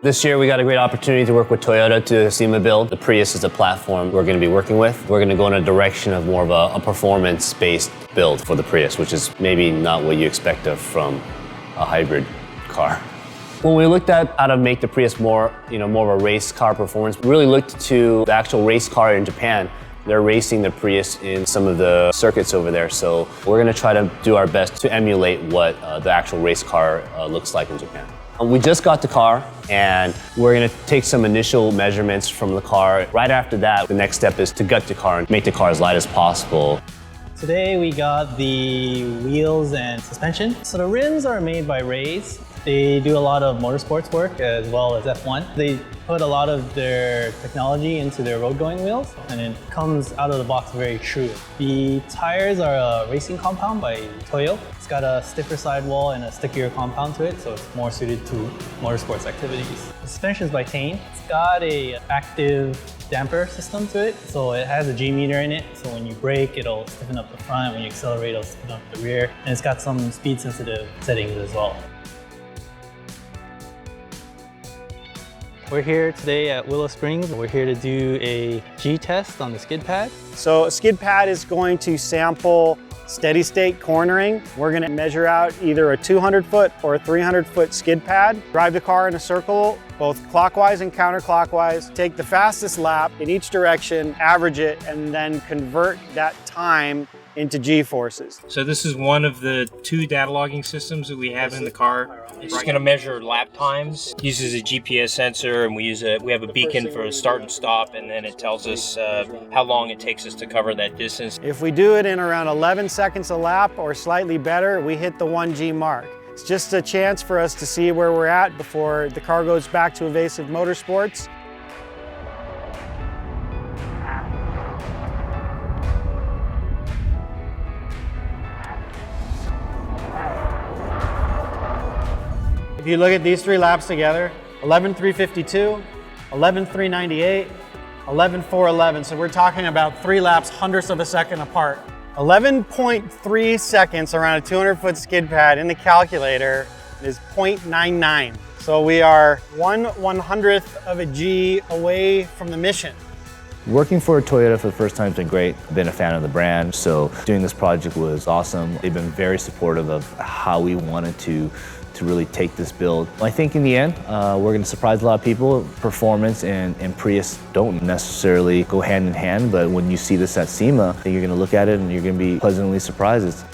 This year we got a great opportunity to work with Toyota to SEMA build. The Prius is a platform we're going to be working with. We're going to go in a direction of more of a performance-based build for the Prius, which is maybe not what you expect from a hybrid car. When we looked at how to make the Prius more of a race car performance, we really looked to the actual race car in Japan. They're racing the Prius in some of the circuits over there, so we're going to try to do our best to emulate what the actual race car looks like in Japan. We just got the car, and we're going to take some initial measurements from the car. Right after that, the next step is to gut the car and make the car as light as possible. Today we got the wheels and suspension. So the rims are made by Rays. They do a lot of motorsports work as well as F1. They put a lot of their technology into their road-going wheels, and it comes out of the box very true. The tires are a racing compound by Toyo. It's got a stiffer sidewall and a stickier compound to it, so it's more suited to motorsports activities. The suspension is by Tane. It's got an active damper system to it, so it has a G meter in it, so when you brake, it'll stiffen up the front. When you accelerate, it'll stiffen up the rear, and it's got some speed-sensitive settings as well. We're here today at Willow Springs. We're here to do a G test on the skid pad. So a skid pad is going to sample steady state cornering. We're going to measure out either a 200-foot or a 300-foot skid pad, drive the car in a circle, both clockwise and counterclockwise, take the fastest lap in each direction, average it, and then convert that time into G-forces. So this is one of the 2 data logging systems that we have in the car. It's just going to measure lap times. It uses a GPS sensor, and we have a beacon for start and stop, and then it tells us how long it takes us to cover that distance. If we do it in around 11 seconds a lap or slightly better, we hit the 1G mark. It's just a chance for us to see where we're at before the car goes back to evasive motorsports. If you look at these 3 laps together, 11.352, 11.398, 11.411. So we're talking about 3 laps, hundredths of a second apart. 11.3 seconds around a 200-foot skid pad in the calculator is 0.99. So we are 1/100th of a G away from the mission. Working for Toyota for the first time has been great. I've been a fan of the brand, so doing this project was awesome. They've been very supportive of how we wanted to really take this build. I think in the end, we're going to surprise a lot of people. Performance and Prius don't necessarily go hand in hand, but when you see this at SEMA, you're going to look at it and you're going to be pleasantly surprised.